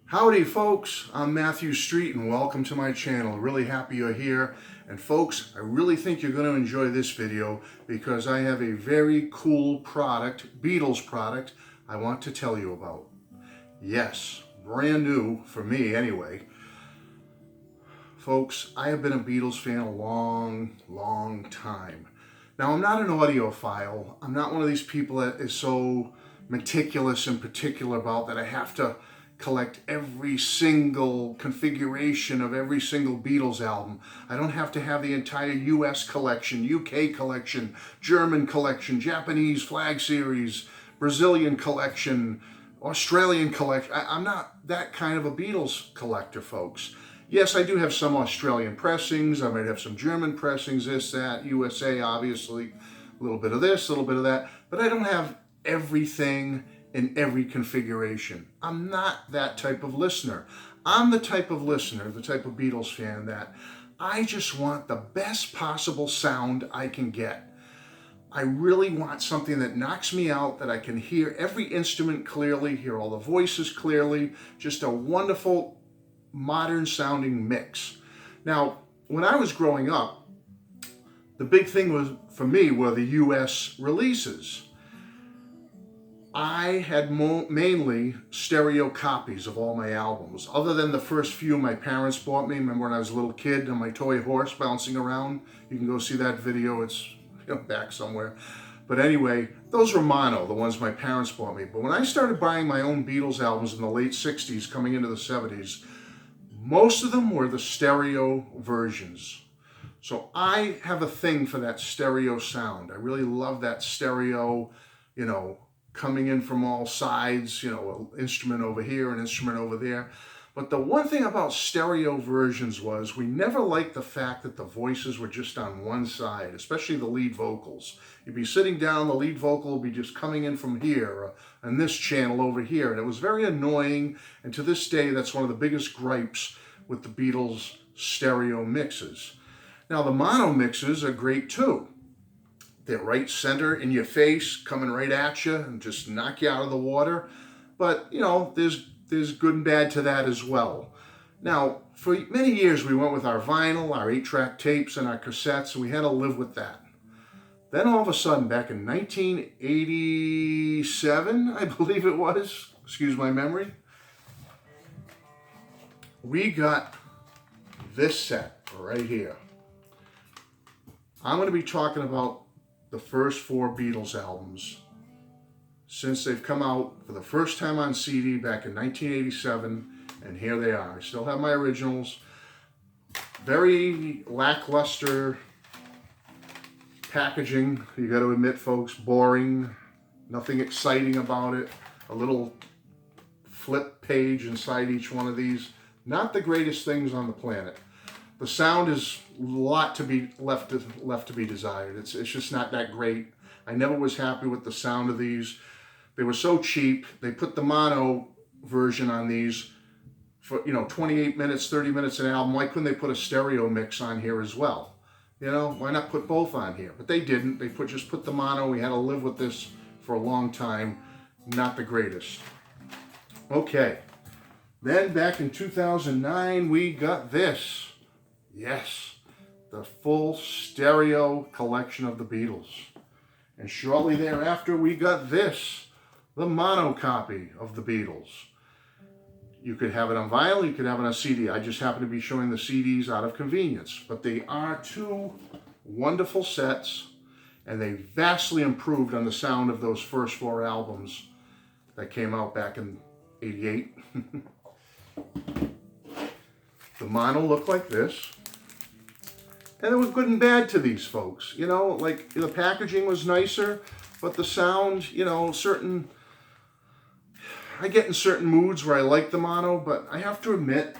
Howdy folks, I'm Matthew Street and welcome to my channel. Really happy you're here. And folks, I really think you're going to enjoy this video because I have a very cool product, Beatles product, I want to tell you about. Yes, brand new for me anyway. Folks, I have been a Beatles fan a long time. Now, I'm not an audiophile. I'm not one of these people that is so meticulous and particular about that I have to collect every single configuration of every single Beatles album. I don't have to have the entire US collection, UK collection, German collection, Japanese flag series, Brazilian collection, Australian collection. I'm not that kind of a Beatles collector, folks. Yes, I do have some Australian pressings. I might have some German pressings, this, that, USA, obviously. A little bit of this, a little bit of that. But I don't have everything in every configuration. I'm not that type of listener. I'm the type of listener, the type of Beatles fan that I just want the best possible sound I can get. I really want something that knocks me out, that I can hear every instrument clearly, hear all the voices clearly, just a wonderful modern sounding mix. Now, when I was growing up, the big thing was for me were the US releases. I had mainly stereo copies of all my albums, other than the first few my parents bought me. Remember when I was a little kid on my toy horse bouncing around? You can go see that video, it's back somewhere. But anyway, those were mono, the ones my parents bought me. But when I started buying my own Beatles albums in the late 60s, coming into the 70s, most of them were the stereo versions. So I have a thing for that stereo sound. I really love that stereo, coming in from all sides, an instrument over here, an instrument over there. But the one thing about stereo versions was we never liked the fact that the voices were just on one side, especially the lead vocals. You'd be sitting down, the lead vocal would be just coming in from here, on this channel over here, and it was very annoying, and to this day, that's one of the biggest gripes with the Beatles stereo mixes. Now, the mono mixes are great too. They're right center in your face, coming right at you and just knock you out of the water. But, there's good and bad to that as well. Now, for many years, we went with our vinyl, our 8-track tapes, and our cassettes, and we had to live with that. Then all of a sudden, back in 1987, I believe it was, excuse my memory, we got this set right here. I'm going to be talking about the first 4 Beatles albums since they've come out for the first time on CD back in 1987, and here they are. I still have my originals. Very lackluster packaging, you got to admit, folks. Boring, nothing exciting about it. A little flip page inside each one of these. Not the greatest things on the planet. The sound is a lot to be left to be desired. It's just not that great. I never was happy with the sound of these. They were so cheap. They put the mono version on these for 28 minutes, 30 minutes an album. Why couldn't they put a stereo mix on here as well? Why not put both on here? But they didn't. They just put the mono. We had to live with this for a long time. Not the greatest. Okay. Then back in 2009, we got this. Yes, the full stereo collection of the Beatles. And shortly thereafter, we got this, the mono copy of the Beatles. You could have it on vinyl, you could have it on CD. I just happen to be showing the CDs out of convenience. But they are 2 wonderful sets, and they vastly improved on the sound of those first 4 albums that came out back in '88. The mono looked like this. And there was good and bad to these folks. Like the packaging was nicer, but the sound, I get in certain moods where I like the mono, but I have to admit,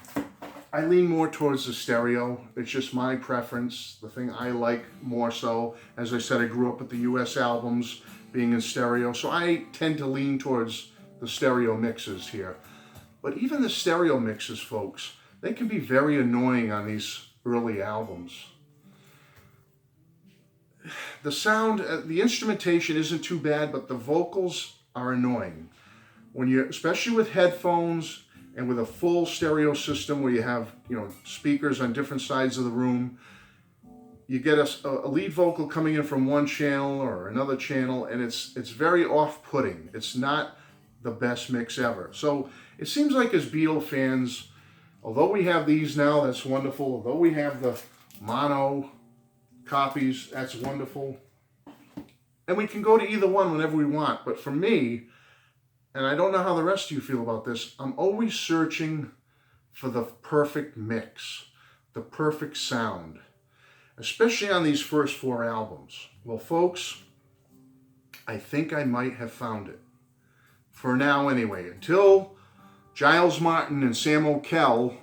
I lean more towards the stereo. It's just my preference, the thing I like more so. As I said, I grew up with the US albums being in stereo, so I tend to lean towards the stereo mixes here. But even the stereo mixes, folks, they can be very annoying on these early albums. The sound, the instrumentation isn't too bad, but the vocals are annoying. Especially with headphones and with a full stereo system where you have, speakers on different sides of the room, you get a lead vocal coming in from one channel or another channel, and it's very off-putting. It's not the best mix ever. So it seems like as Beatle fans, although we have these now, that's wonderful. Although we have the mono copies, that's wonderful. And we can go to either one whenever we want. But for me, and I don't know how the rest of you feel about this, I'm always searching for the perfect mix, the perfect sound, especially on these first 4 albums. Well, folks, I think I might have found it. For now, anyway, until Giles Martin and Sam O'Kell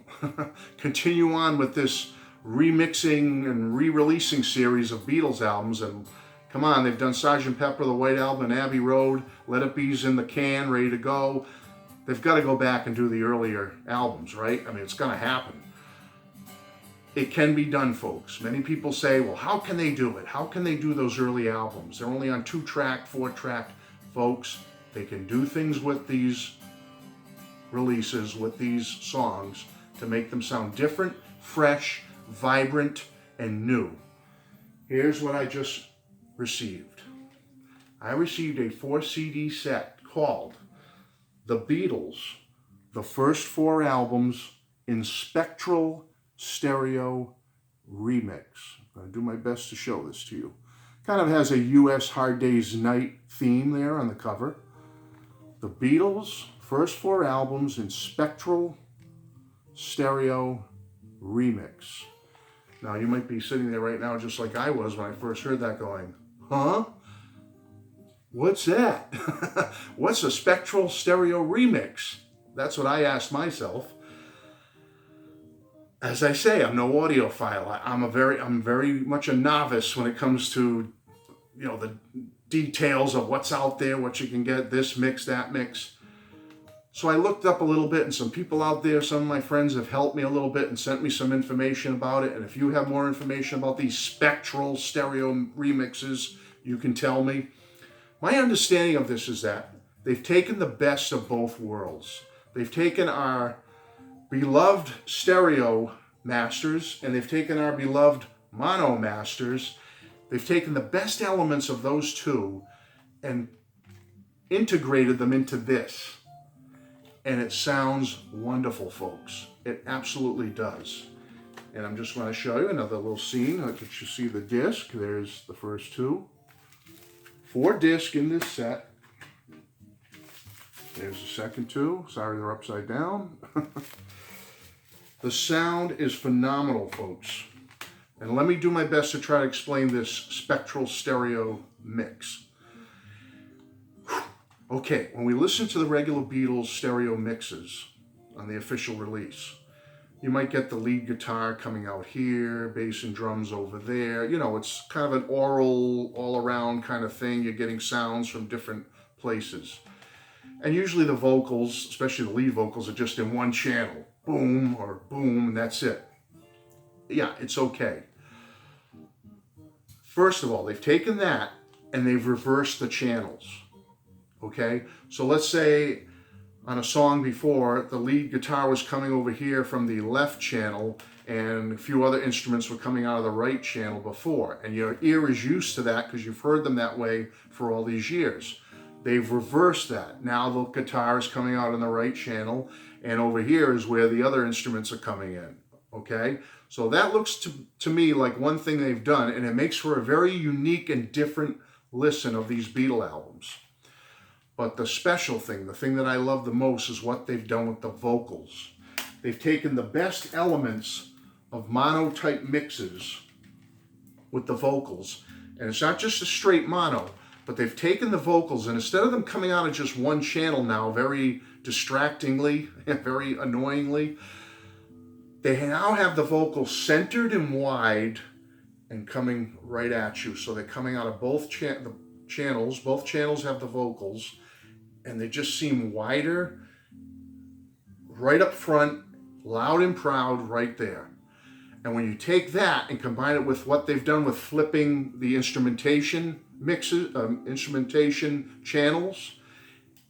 continue on with this remixing and re-releasing series of Beatles albums. And come on, they've done Sgt. Pepper, the White Album, and Abbey Road. Let It Be's in the can, ready to go. They've got to go back and do the earlier albums, right? I mean, it's going to happen. It can be done, folks. Many people say, well, how can they do it? How can they do those early albums? They're only on 2-track, 4-track. Folks, they can do things with these releases, with these songs, to make them sound different, fresh, vibrant, and new. Here's what I just received. I received a 4-CD set called The Beatles, the first 4 albums in Spectral Stereo Remix. I'm going to do my best to show this to you. Kind of has a U.S. Hard Day's Night theme there on the cover. The Beatles, first 4 albums in Spectral Stereo Remix. Now, you might be sitting there right now just like I was when I first heard that going, huh? What's that? What's a Spectral Stereo Remix? That's what I asked myself. As I say, I'm no audiophile. I'm very much a novice when it comes to, the details of what's out there, what you can get, this mix, that mix. So I looked up a little bit, and some people out there, some of my friends have helped me a little bit and sent me some information about it. And if you have more information about these Spectral Stereo remixes, you can tell me. My understanding of this is that they've taken the best of both worlds. They've taken our beloved stereo masters, and they've taken our beloved mono masters. They've taken the best elements of those two and integrated them into this. And it sounds wonderful, folks. It absolutely does. And I'm just going to show you another little scene. That you see the disc. There's the first 2. 4 discs in this set. There's the second 2. Sorry, they're upside down. The sound is phenomenal, folks. And let me do my best to try to explain this Spectral Stereo mix. Okay, when we listen to the regular Beatles stereo mixes on the official release, you might get the lead guitar coming out here, bass and drums over there. It's kind of an aural, all-around kind of thing. You're getting sounds from different places. And usually the vocals, especially the lead vocals, are just in one channel. Boom or boom, and that's it. Yeah, it's okay. First of all, they've taken that and they've reversed the channels. Okay? So let's say on a song before, the lead guitar was coming over here from the left channel and a few other instruments were coming out of the right channel before. And your ear is used to that because you've heard them that way for all these years. They've reversed that. Now the guitar is coming out in the right channel, and over here is where the other instruments are coming in, okay? So that looks to me like one thing they've done, and it makes for a very unique and different listen of these Beatle albums. But the special thing, the thing that I love the most, is what they've done with the vocals. They've taken the best elements of mono-type mixes with the vocals, and it's not just a straight mono, but they've taken the vocals, and instead of them coming out of just one channel now, very distractingly, very annoyingly, they now have the vocals centered and wide and coming right at you. So they're coming out of both channels. Both channels have the vocals, and they just seem wider, right up front, loud and proud right there. And when you take that and combine it with what they've done with flipping the instrumentation mixes, instrumentation channels,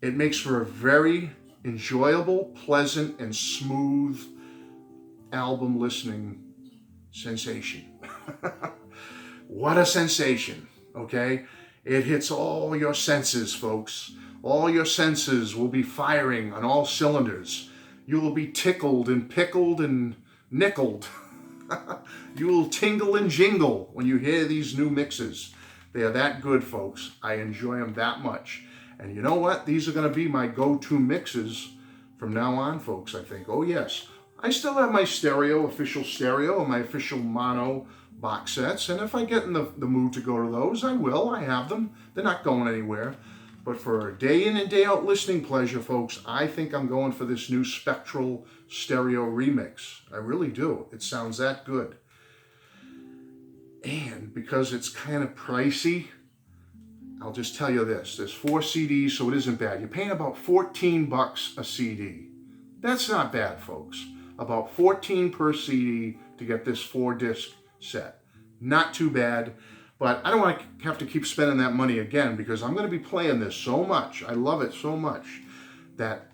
it makes for a very enjoyable, pleasant, and smooth album listening sensation. What a sensation, okay? It hits all your senses, folks. All your senses will be firing on all cylinders. You will be tickled and pickled and nickeled. You will tingle and jingle when you hear these new mixes. They are that good, folks. I enjoy them that much. And you know what? These are going to be my go-to mixes from now on, folks, I think. Oh, yes. I still have my stereo, official stereo, and my official mono box sets. And if I get in the mood to go to those, I will. I have them. They're not going anywhere. But for a day in and day out listening pleasure, folks, I think I'm going for this new Spectral stereo remix. I really do. It sounds that good. And because it's kind of pricey, I'll just tell you this. There's 4 CDs, so it isn't bad. You're paying about 14 bucks a CD. That's not bad, folks. About 14 per CD to get this 4-disc set. Not too bad, but I don't want to have to keep spending that money again because I'm going to be playing this so much. I love it so much that,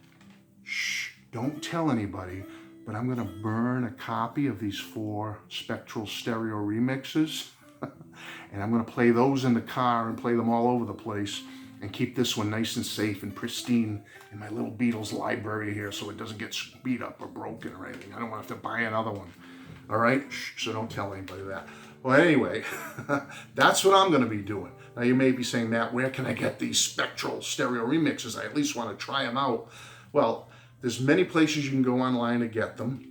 shh, don't tell anybody, but I'm going to burn a copy of these 4 Spectral stereo remixes and I'm going to play those in the car and play them all over the place and keep this one nice and safe and pristine in my little Beatles library here so it doesn't get beat up or broken or anything. I don't want to have to buy another one. All right? Shh, so don't tell anybody that. Well, anyway, that's what I'm going to be doing. Now, you may be saying, Matt, where can I get these Spectral stereo remixes? I at least want to try them out. Well, there's many places you can go online to get them.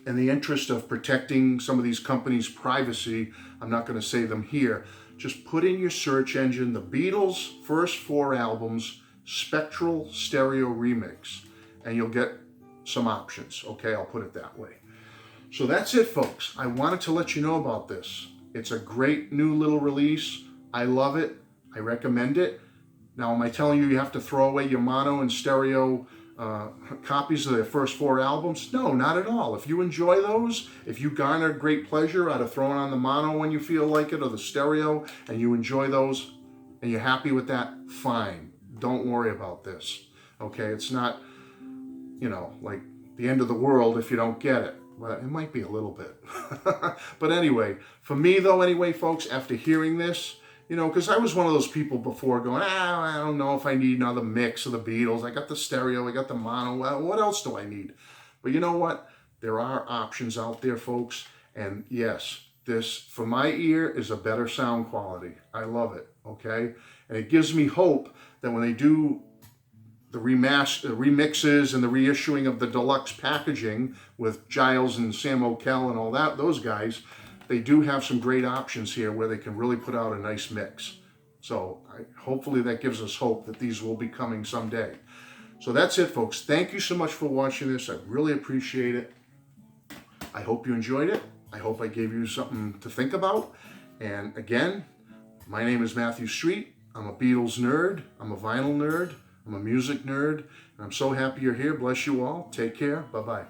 In the interest of protecting some of these companies' privacy, I'm not going to say them here. Just put in your search engine the Beatles' first 4 albums, Spectral Stereo Remix, and you'll get some options. Okay, I'll put it that way. So that's it, folks. I wanted to let you know about this. It's a great new little release. I love it. I recommend it. Now, am I telling you you have to throw away your mono and stereo copies of their first 4 albums? No, not at all. If you enjoy those, if you garner great pleasure out of throwing on the mono when you feel like it or the stereo and you enjoy those and you're happy with that, fine. Don't worry about this. Okay, it's not, like the end of the world if you don't get it. Well, it might be a little bit. But anyway, for me though, anyway, folks, after hearing this, because I was one of those people before going, I don't know if I need another mix of the Beatles. I got the stereo, I got the mono. Well, what else do I need? But you know what? There are options out there, folks. And yes, this, for my ear, is a better sound quality. I love it, okay? And it gives me hope that when they do the remixes and the reissuing of the deluxe packaging with Giles and Sam O'Kell and all that, those guys, they do have some great options here where they can really put out a nice mix. So hopefully that gives us hope that these will be coming someday. So that's it, folks. Thank you so much for watching this. I really appreciate it. I hope you enjoyed it. I hope I gave you something to think about. And again, my name is Matthew Street. I'm a Beatles nerd. I'm a vinyl nerd. I'm a music nerd. And I'm so happy you're here. Bless you all. Take care. Bye-bye.